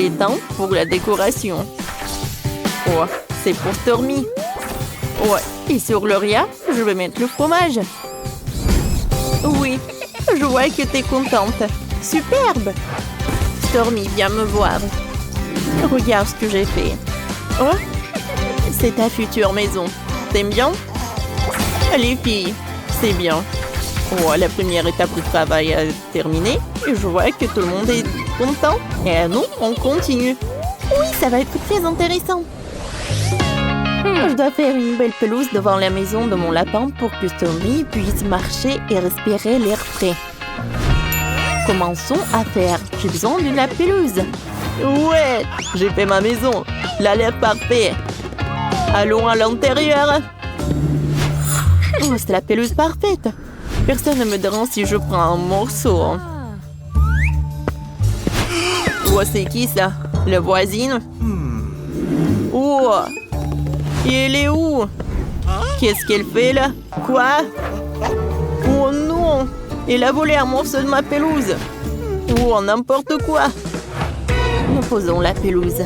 Et temps pour la décoration. Oh, c'est pour Stormy. Ouais, et sur Gloria, je vais mettre le fromage. Oui, je vois que t'es contente. Superbe. Stormy, viens me voir. Regarde ce que j'ai fait. Oh, c'est ta future maison. T'aimes bien? Les filles, c'est bien. Oh, la première étape du travail est terminée. Et je vois que tout le monde est content. Et nous, on continue. Oui, ça va être très intéressant. Je dois faire une belle pelouse devant la maison de mon lapin pour que Stormy puisse marcher et respirer l'air frais. Commençons à faire. J'ai besoin de la pelouse. Ouais, j'ai fait ma maison. Elle a l'air parfait. Allons à l'intérieur. Oh, c'est la pelouse parfaite. Personne ne me dérange si je prends un morceau. Oh, c'est qui ça? La voisine? Oh, et elle est où? Qu'est-ce qu'elle fait là? Quoi? Oh non! Elle a volé un morceau de ma pelouse. Oh, n'importe quoi. Nous posons la pelouse.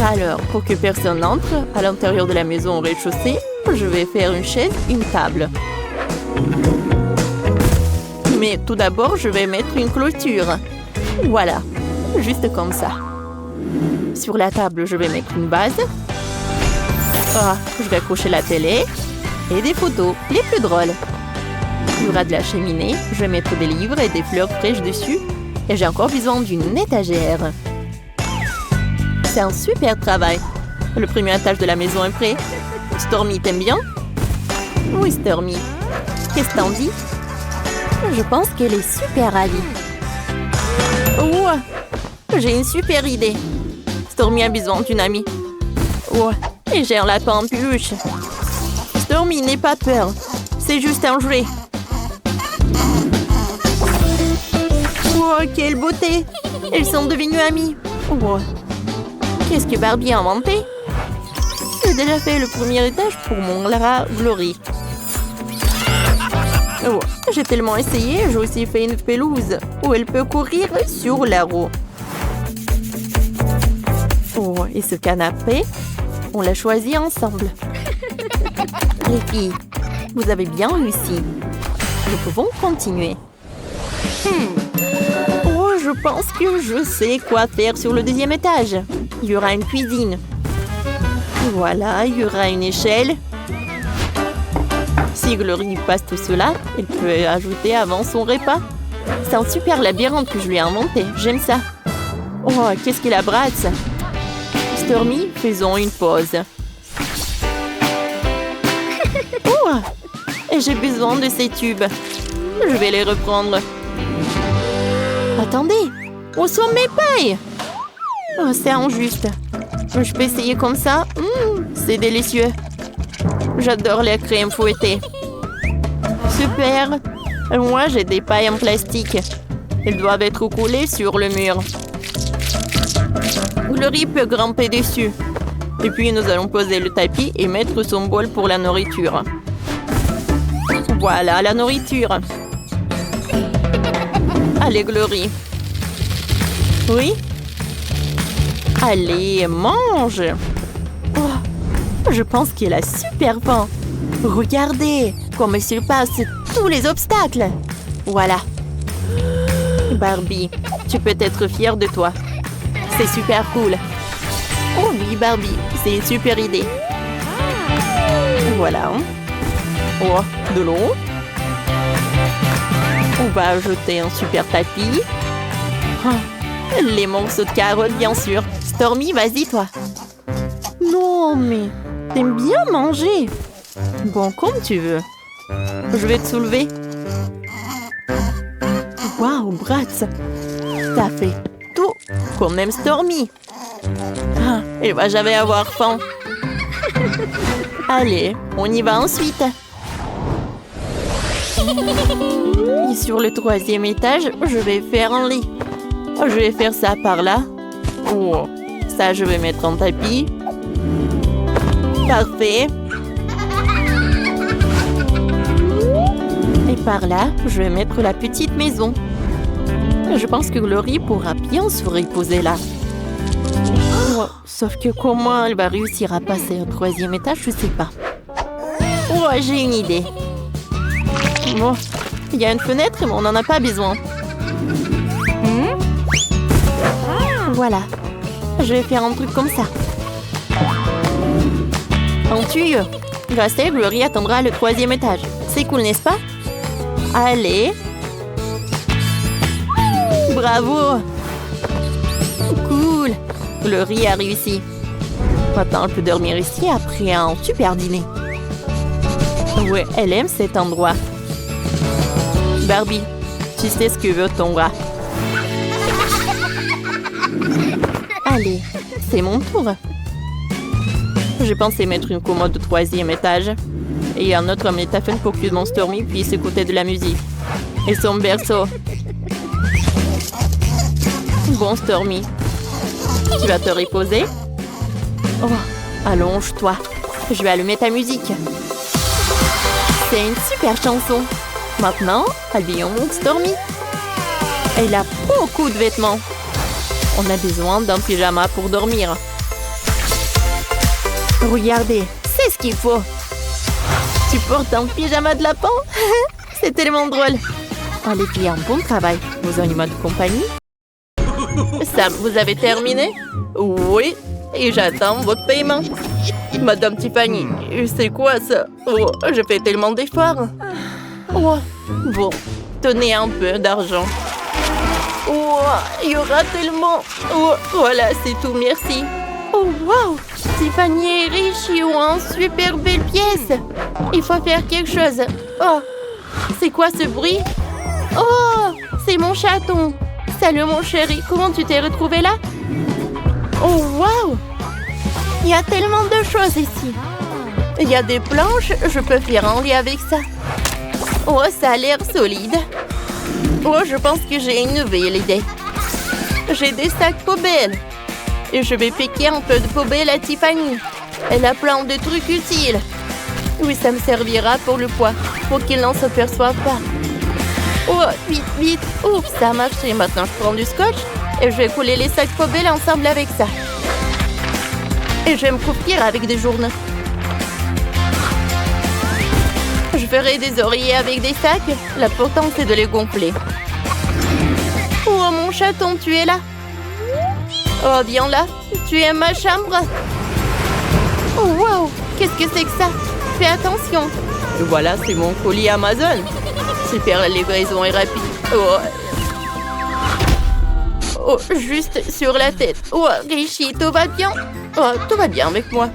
Alors, pour que personne n'entre à l'intérieur de la maison au rez-de-chaussée, je vais faire une chaise, une table. Mais tout d'abord, je vais mettre une clôture. Voilà, juste comme ça. Sur la table, je vais mettre une base. Ah, je vais accrocher la télé et des photos, les plus drôles. Il y aura de la cheminée, je vais mettre des livres et des fleurs fraîches dessus. Et j'ai encore besoin d'une étagère. C'est un super travail. Le premier étage de la maison est prêt. Stormy, t'aimes bien? Oui, Stormy. Qu'est-ce que t'en dis? Je pense qu'elle est super ravie. Ouais, j'ai une super idée. Stormy a besoin d'une amie. Ouais, et j'ai un lapin en peluche. Stormy, n'aie pas peur. C'est juste un jouet. Oh, quelle beauté! Elles sont devenues amies. Oh. Qu'est-ce que Barbie a inventé? J'ai déjà fait le premier étage pour mon Lara Glory. Oh. J'ai tellement essayé, j'ai aussi fait une pelouse où elle peut courir sur la roue. Oh, et ce canapé, on l'a choisi ensemble. Les filles, vous avez bien réussi. Nous pouvons continuer. Oh, je pense que je sais quoi faire sur le deuxième étage. Il y aura une cuisine. Voilà, il y aura une échelle. Si Glory passe tout cela, elle peut ajouter avant son repas. C'est un super labyrinthe que je lui ai inventé. J'aime ça. Oh, qu'est-ce qu'il abrace. Stormy, faisons une pause. Oh, et j'ai besoin de ces tubes. Je vais les reprendre. Attendez, où sont mes pailles? Oh, c'est injuste. Je peux essayer comme ça. C'est délicieux. J'adore la crème fouettée. Super. Moi, j'ai des pailles en plastique. Elles doivent être collées sur le mur. Glory peut grimper dessus. Et puis, nous allons poser le tapis et mettre son bol pour la nourriture. Voilà la nourriture. Allez, Glory. Oui? Allez, mange. Oh, je pense qu'elle a super faim. Regardez comme elle surpasse tous les obstacles. Voilà. Barbie, tu peux être fière de toi. C'est super cool. Oh oui, Barbie, c'est une super idée. Voilà. Oh, de l'eau. On va ajouter un super tapis. Les morceaux de carottes, bien sûr. Stormy, vas-y, toi. Non, mais t'aimes bien manger. Bon, comme tu veux. Je vais te soulever. Waouh, Bratz. T'as fait tout comme même Stormy. Elle va jamais avoir faim. Allez, on y va ensuite. Et sur le troisième étage, je vais faire un lit. Je vais faire ça par là. Oh, ça, je vais mettre un tapis. Parfait. Et par là, je vais mettre la petite maison. Je pense que Glory pourra bien se reposer là. Oh, sauf que comment elle va réussir à passer au 3e étage, je sais pas. Oh, j'ai une idée. Bon, il y a une fenêtre, mais on n'en a pas besoin. Voilà. Je vais faire un truc comme ça. En tuyau. Grâce à Glory attendra le 3e étage. C'est cool, n'est-ce pas? Allez. Bravo. Cool. Glory a réussi. Maintenant, elle peut dormir ici après un super dîner. Ouais, elle aime cet endroit. Barbie, tu sais ce que veut ton rat. Allez, c'est mon tour. Je pensais mettre une commode au 3e étage. Et un autre métaphone pour que mon Stormy puisse écouter de la musique. Et son berceau. Bon, Stormy. Tu vas te reposer? Oh, allonge-toi. Je vais allumer ta musique. C'est une super chanson. Maintenant, habillons mon Stormy. Elle a beaucoup de vêtements. On a besoin d'un pyjama pour dormir. Regardez, c'est ce qu'il faut. Tu portes un pyjama de lapin? C'est tellement drôle. Oh, les filles, un bon travail. Vos animaux de compagnie? Sam, vous avez terminé? Oui, et j'attends votre paiement. Madame Tiffany, c'est quoi ça? Oh, je fais tellement d'efforts. Oh, bon, tenez un peu d'argent. Oh, il y aura tellement... Oh, voilà, c'est tout, merci. Oh, wow! Tiffany et Richie ont une super belle pièce. Il faut faire quelque chose. Oh, c'est quoi ce bruit? Oh, c'est mon chaton. Salut, mon chéri. Comment tu t'es retrouvé là? Oh, wow! Il y a tellement de choses ici. Il y a des planches. Je peux faire un lit avec ça. Oh, ça a l'air solide. Oh, je pense que j'ai une nouvelle idée. J'ai des sacs poubelles. Et je vais piquer un peu de poubelle à Tiffany. Elle a plein de trucs utiles. Oui, ça me servira pour le poids, pour qu'il n'en s'aperçoive pas. Oh, vite, vite. Oups, ça a marché. Maintenant, je prends du scotch et je vais coller les sacs poubelles ensemble avec ça. Et je vais me couvrir avec des journaux. Je ferai des oreillers avec des sacs. L'important, c'est de les gonfler. Oh, mon chaton, tu es là? Oh, viens là. Tu es ma chambre? Oh, wow! Qu'est-ce que c'est que ça? Fais attention. Voilà, c'est mon colis Amazon. Super, la livraison est rapide. Oh. Oh, juste sur la tête. Oh, Richie, tout va bien? Oh, tout va bien avec moi.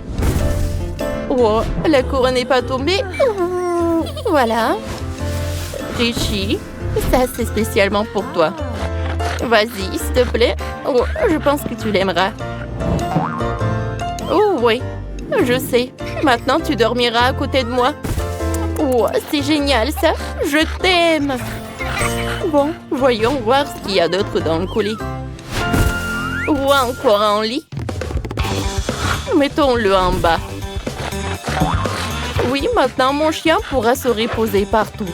Oh, la couronne n'est pas tombée. Oh, voilà. Richie, ça c'est spécialement pour toi. Vas-y, s'il te plaît. Oh, je pense que tu l'aimeras. Oh oui, je sais. Maintenant, tu dormiras à côté de moi. Oh, c'est génial ça. Je t'aime. Bon, voyons voir ce qu'il y a d'autre dans le colis. Ou encore un lit. Mettons-le en bas. Oui, maintenant mon chien pourra se reposer partout.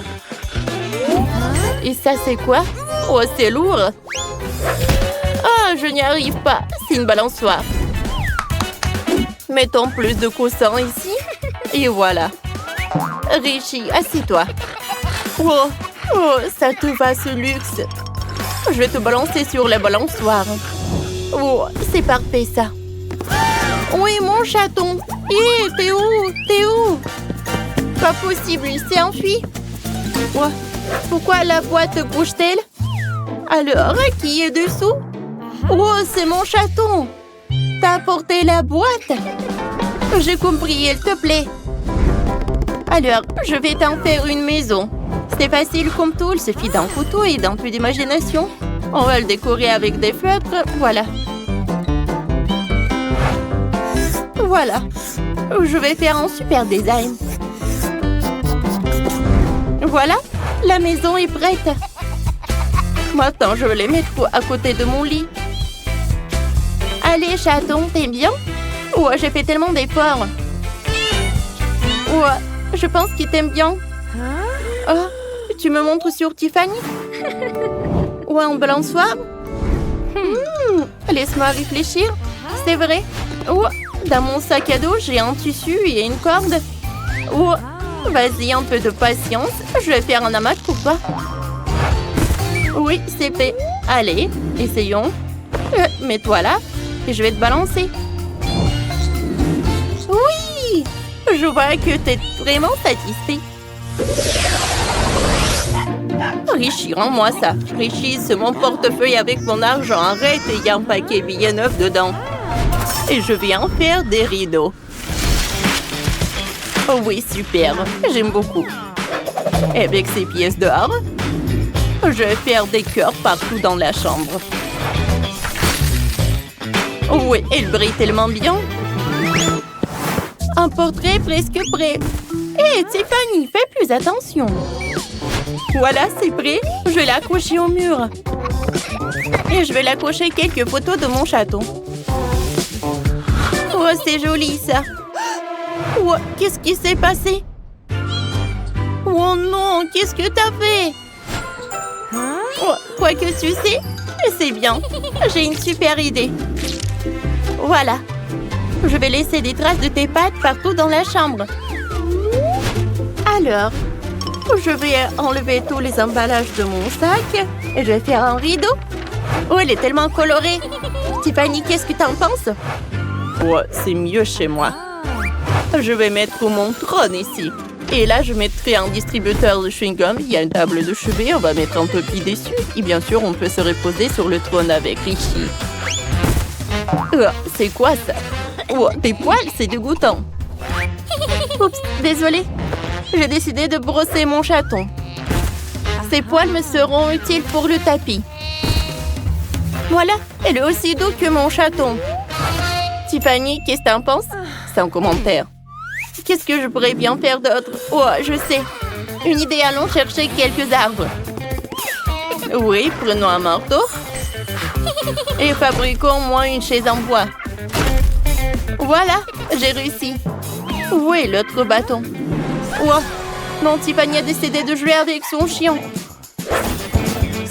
Et ça, c'est quoi? Oh, c'est lourd. Ah, je n'y arrive pas. C'est une balançoire. Mettons plus de coussins ici. Et voilà. Richie, assieds-toi. Oh, oh, ça te va ce luxe. Je vais te balancer sur la balançoire. Oh, c'est parfait ça. Oui, mon chaton. Hé, t'es où? T'es où? Pas possible, il s'est enfui. Oh, pourquoi la boîte bouge-t-elle? Alors, qui est dessous? Oh, c'est mon chaton. T'as apporté la boîte? J'ai compris, il te plaît. Alors, je vais t'en faire une maison. C'est facile comme tout, il suffit d'un couteau et d'un peu d'imagination. On va le décorer avec des feutres, voilà. Voilà. Je vais faire un super design. Voilà, la maison est prête. Maintenant, je vais les mettre à côté de mon lit. Allez, chaton, t'aimes bien? Oh, j'ai fait tellement d'efforts. Oh, je pense qu'il t'aime bien. Oh, tu me montres sur Tiffany? Ou un balançoire? Laisse-moi réfléchir. C'est vrai. Oh, dans mon sac à dos, j'ai un tissu et une corde. Oh, vas-y, un peu de patience. Je vais faire un amas pour toi. Oui, c'est fait. Allez, essayons. Mets-toi là et je vais te balancer. Oui! Je vois que tu es vraiment satisfait. Richie, rends-moi ça. Richie, c'est mon portefeuille avec mon argent. Arrête, il y a un paquet billets neufs dedans. Et je vais en faire des rideaux. Oh oui, super. J'aime beaucoup. Et avec ces pièces d'or, je vais faire des cœurs partout dans la chambre. Oh oui, elle brille tellement bien. Un portrait presque prêt. Hé, Tiffany, fais plus attention. Voilà, c'est prêt. Je vais l'accrocher au mur. Et je vais l'accrocher quelques photos de mon château. Oh, c'est joli, ça. Oh, qu'est-ce qui s'est passé? Oh non, qu'est-ce que t'as fait? Oh, quoi que tu sais, c'est bien. J'ai une super idée. Voilà. Je vais laisser des traces de tes pattes partout dans la chambre. Alors, je vais enlever tous les emballages de mon sac et je vais faire un rideau. Oh, il est tellement coloré. Tiffany, qu'est-ce que t'en penses? Oh, c'est mieux chez moi. Je vais mettre mon trône ici. Et là, je mettrai un distributeur de chewing-gum. Il y a une table de chevet. On va mettre un puppy dessus. Et bien sûr, on peut se reposer sur le trône avec Richie. Oh, c'est quoi ça? Oh, tes poils, c'est dégoûtant. Oups, désolée. J'ai décidé de brosser mon chaton. Ces poils me seront utiles pour le tapis. Voilà, elle est aussi doux que mon chaton. Tiffany, qu'est-ce que t'en penses? C'est un commentaire. Qu'est-ce que je pourrais bien faire d'autre? Oh, je sais. Une idée, allons chercher quelques arbres. Oui, prenons un marteau. Et fabriquons moi une chaise en bois. Voilà, j'ai réussi. Où est l'autre bâton? Oh, non, Tiffany a décidé de jouer avec son chien.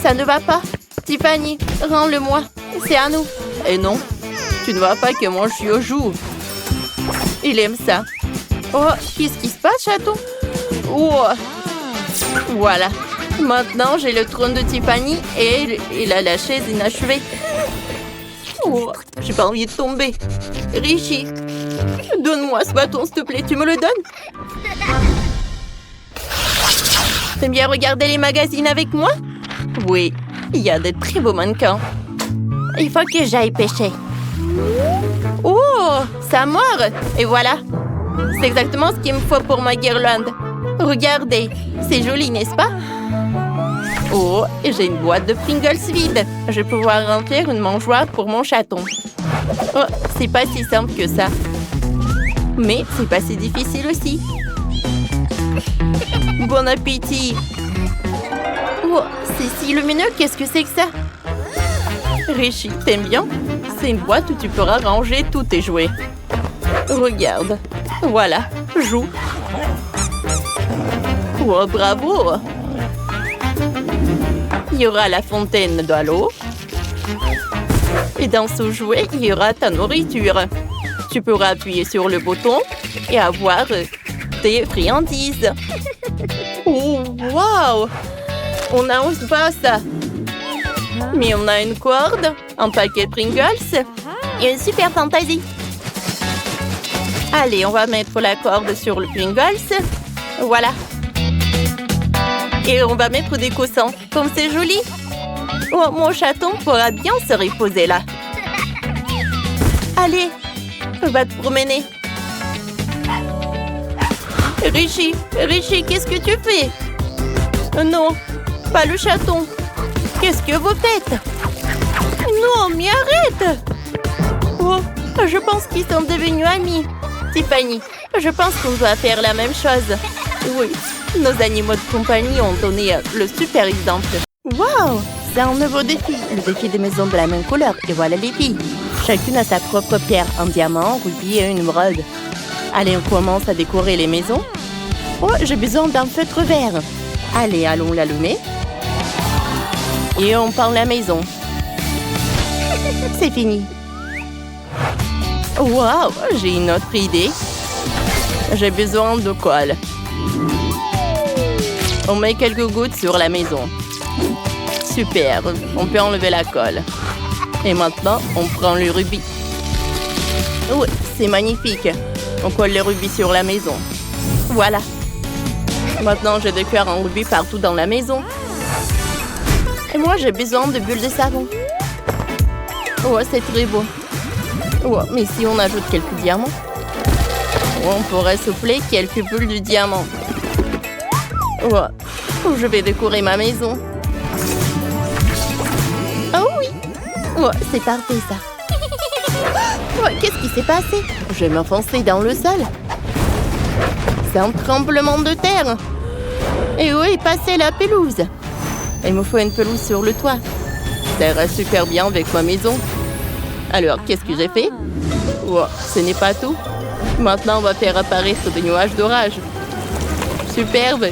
Ça ne va pas. Tiffany, rends-le-moi. C'est à nous. Et non, tu ne vois pas que mon chiot joue. Il aime ça. Oh, qu'est-ce qui se passe, chaton? Oh, voilà. Maintenant, j'ai le trône de Tiffany et il a la chaise inachevée. Oh, j'ai pas envie de tomber. Richie, donne-moi ce bâton, s'il te plaît. Tu me le donnes? T'aimes bien regarder les magazines avec moi? Oui, il y a de très beaux mannequins. Il faut que j'aille pêcher. Oh, ça mord. Et voilà. C'est exactement ce qu'il me faut pour ma guirlande. Regardez, c'est joli, n'est-ce pas? Oh, j'ai une boîte de Pringles vide. Je vais pouvoir remplir une mangeoire pour mon chaton. Oh, c'est pas si simple que ça. Mais c'est pas si difficile aussi. Bon appétit. Oh, c'est si lumineux, qu'est-ce que c'est que ça? Richie, t'aimes bien? C'est une boîte où tu pourras ranger tous tes jouets. Regarde. Voilà, joue. Oh, bravo! Il y aura la fontaine de l'eau. Et dans ce jouet, il y aura ta nourriture. Tu pourras appuyer sur le bouton et avoir tes friandises. Oh, wow! On a un vase. Mais on a une corde, un paquet de Pringles et une super fantaisie. Allez, on va mettre la corde sur le Pringles. Voilà. Et on va mettre des coussins. Comme c'est joli. Oh, mon chaton pourra bien se reposer là. Allez, va te promener. Richie, qu'est-ce que tu fais? Non, pas le chaton. Qu'est-ce que vous faites? Non, mais arrête! Oh, je pense qu'ils sont devenus amis. Tiffany, je pense qu'on doit faire la même chose. Oui, nos animaux de compagnie ont donné le super exemple. Wow, c'est un nouveau défi. Le défi des maisons de la même couleur. Et voilà les filles. Chacune a sa propre pierre. Un diamant, un rubis et une émeraude. Allez, on commence à décorer les maisons. Oh, j'ai besoin d'un feutre vert. Allez, allons l'allumer. Et on peint la maison. C'est fini. Waouh, j'ai une autre idée. J'ai besoin de colle. On met quelques gouttes sur la maison. Super, on peut enlever la colle. Et maintenant, on prend le rubis. Oui, c'est magnifique. On colle le rubis sur la maison. Voilà. Maintenant, je décore un rubis partout dans la maison. Et moi, j'ai besoin de bulles de savon. Oh, c'est très beau. Oh, mais si on ajoute quelques diamants, on pourrait souffler quelques bulles de diamant. Oh, je vais décorer ma maison. Oh oui. Oh, c'est parfait ça. Oh, qu'est-ce qui s'est passé? Je vais m'enfoncer dans le sol. C'est un tremblement de terre. Et où est passée la pelouse? Il me faut une pelouse sur le toit. Ça ira super bien avec ma maison. Alors, qu'est-ce que j'ai fait? Oh, ce n'est pas tout. Maintenant, on va faire apparaître des nuages d'orage. Superbe.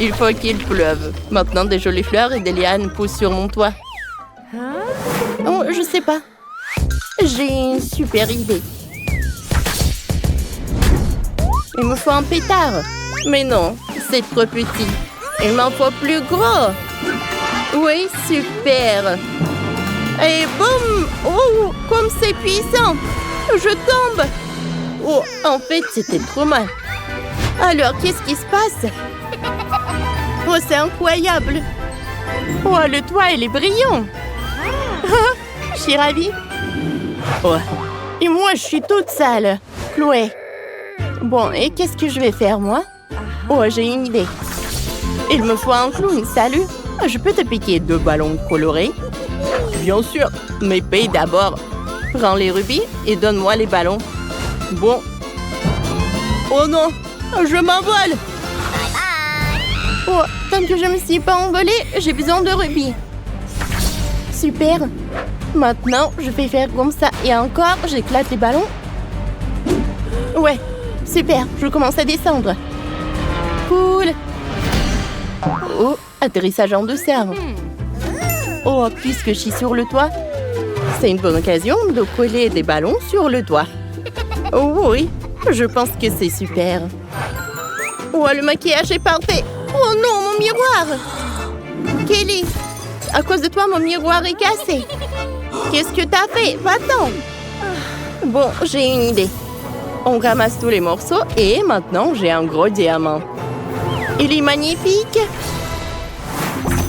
Il faut qu'il pleuve. Maintenant, des jolies fleurs et des lianes poussent sur mon toit. Oh, je sais pas. J'ai une super idée. Il me faut un pétard. Mais non, c'est trop petit. Il m'en faut plus gros. Oui, super. Et boum! Oh, comme c'est puissant! Je tombe! Oh, en fait, c'était trop mal. Alors, qu'est-ce qui se passe? Oh, c'est incroyable! Oh, le toit, il est brillant! Je suis ravie. Oh, et moi, je suis toute sale. Chloé. Bon, et qu'est-ce que je vais faire, moi? Oh, j'ai une idée. Il me faut un clown, salut! Je peux te piquer 2 ballons colorés? Bien sûr, mais paye d'abord. Prends les rubis et donne-moi les ballons. Bon. Oh non, je m'envole. Oh, tant que je ne me suis pas envolée, j'ai besoin de rubis. Super. Maintenant, je vais faire comme ça. Et encore, j'éclate les ballons. Ouais, super, je commence à descendre. Cool. Oh, atterrissage en douceur. Oh, puisque je suis sur le toit, c'est une bonne occasion de coller des ballons sur le toit. Oh oui, je pense que c'est super. Oh, le maquillage est parfait. Oh non, mon miroir. Kelly, à cause de toi, mon miroir est cassé. Qu'est-ce que t'as fait? Va-t'en. Bon, j'ai une idée. On ramasse tous les morceaux et maintenant, j'ai un gros diamant. Il est magnifique.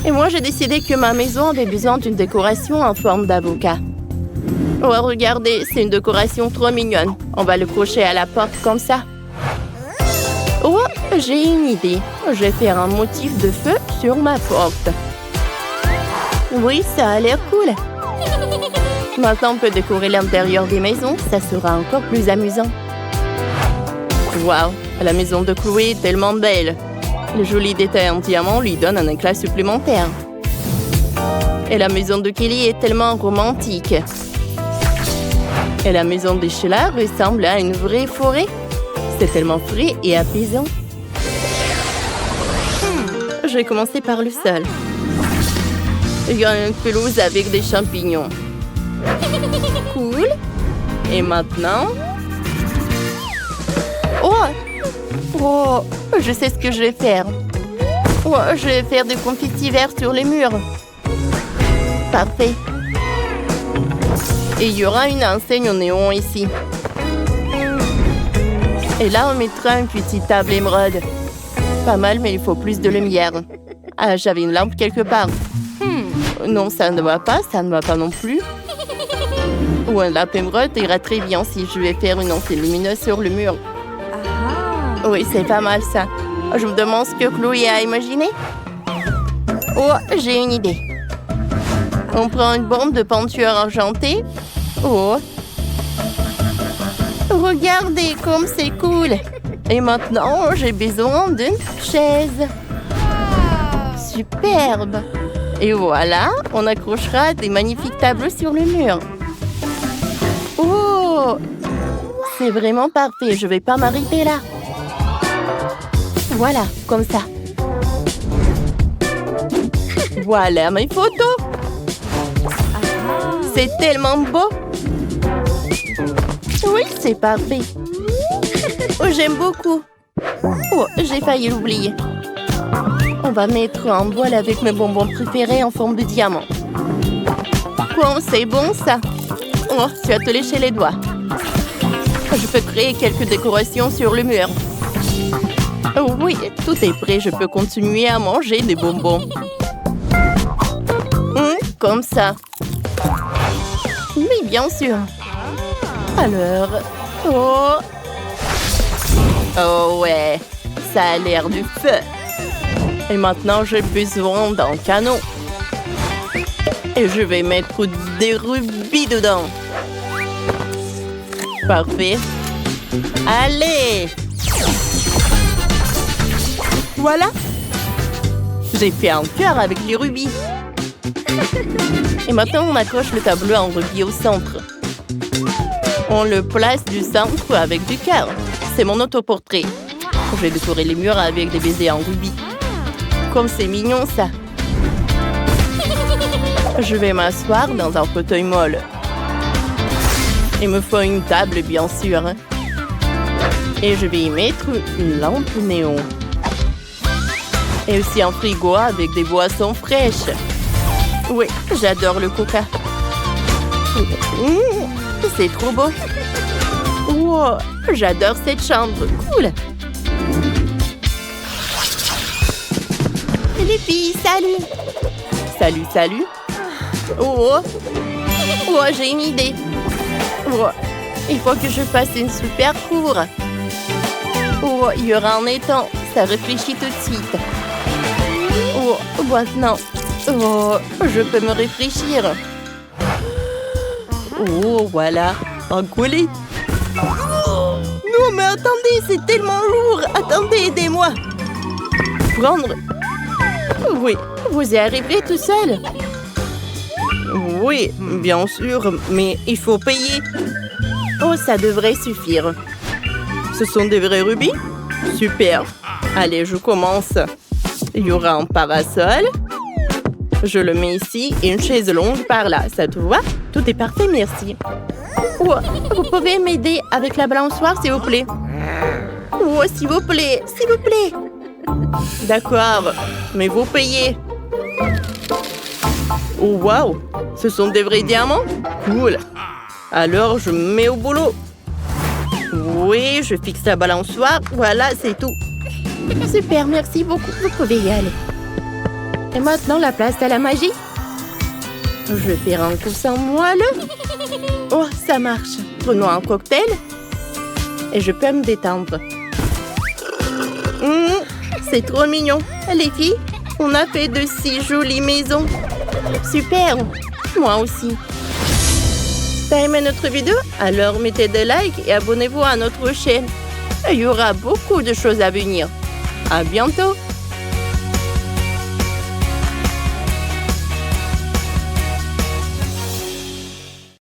Et moi, j'ai décidé que ma maison avait besoin d'une décoration en forme d'avocat. Oh, regardez, c'est une décoration trop mignonne. On va le cocher à la porte comme ça. Oh, j'ai une idée. Je vais faire un motif de feu sur ma porte. Oui, ça a l'air cool. Maintenant, on peut décorer l'intérieur des maisons. Ça sera encore plus amusant. Waouh, la maison de Chloé est tellement belle. Le joli détail en diamant lui donne un éclat supplémentaire. Et la maison de Kelly est tellement romantique. Et la maison de Sheila ressemble à une vraie forêt. C'est tellement frais et apaisant. Je vais commencer par le sol. Il y a une pelouse avec des champignons. Cool. Et maintenant... Oh, je sais ce que je vais faire. Oh, je vais faire des confettis verts sur les murs. Parfait. Et il y aura une enseigne au néon ici. Et là, on mettra une petite table émeraude. Pas mal, mais il faut plus de lumière. Ah, j'avais une lampe quelque part. Non, ça ne va pas, ça ne va pas non plus. Ou un lampe émeraude ira très bien si je vais faire une enseigne lumineuse sur le mur. Oui, c'est pas mal ça. Je me demande ce que Chloé a imaginé. Oh, j'ai une idée. On prend une bombe de peinture argentée. Oh. Regardez comme c'est cool. Et maintenant, j'ai besoin d'une chaise. Superbe. Et voilà, on accrochera des magnifiques tableaux sur le mur. Oh, c'est vraiment parfait. Je vais pas m'arrêter là. Voilà, comme ça. Voilà mes photos. C'est tellement beau. Oui, c'est parfait. Oh, j'aime beaucoup. Oh, j'ai failli l'oublier. On va mettre un bol avec mes bonbons préférés en forme de diamant. Quoi, c'est bon ça? Oh, tu as te léché les doigts. Je peux créer quelques décorations sur le mur. Oh oui, tout est prêt. Je peux continuer à manger des bonbons. Comme ça. Oui, bien sûr. Alors... Oh... Oh ouais, ça a l'air du feu. Et maintenant, j'ai besoin d'un canon. Et je vais mettre des rubis dedans. Parfait. Allez! Voilà. J'ai fait un cœur avec les rubis. Et maintenant, on accroche le tableau en rubis au centre. On le place du centre avec du cœur. C'est mon autoportrait. Je vais décorer les murs avec des baisers en rubis. Comme c'est mignon, ça. Je vais m'asseoir dans un fauteuil molle. Il me faut une table, bien sûr. Et je vais y mettre une lampe néon. Et aussi un frigo avec des boissons fraîches. Oui, j'adore le coca. C'est trop beau. Wow, j'adore cette chambre. Cool. Les filles, salut. Salut, salut. Oh, j'ai une idée. Oh, il faut que je fasse une super cour. Oh, il y aura un étang. Ça réfléchit tout de suite. Oh, maintenant. Oh, je peux me réfléchir. Oh, voilà. Un collet. Non, mais attendez, c'est tellement lourd. Attendez, aidez-moi. Prendre. Oui, vous y arriverez tout seul. Oui, bien sûr, mais il faut payer. Oh, ça devrait suffire. Ce sont des vrais rubis? Super. Allez, je commence. Il y aura un parasol. Je le mets ici et une chaise longue par là. Ça te va? Tout est parfait, merci. Oh, vous pouvez m'aider avec la balançoire, s'il vous plaît? Oh, s'il vous plaît, s'il vous plaît. D'accord, mais vous payez. Oh, waouh, ce sont des vrais diamants? Cool. Alors, je me mets au boulot. Oui, je fixe la balançoire. Voilà, c'est tout. Super, merci beaucoup. Vous pouvez y aller. Et maintenant, la place à la magie. Je vais faire un coussin moelleux. Oh, ça marche. Prenons un cocktail. Et je peux me détendre. C'est trop mignon. Les filles, on a fait de si jolies maisons. Super. Moi aussi. T'as aimé notre vidéo? Alors mettez des likes et abonnez-vous à notre chaîne. Il y aura beaucoup de choses à venir. À bientôt.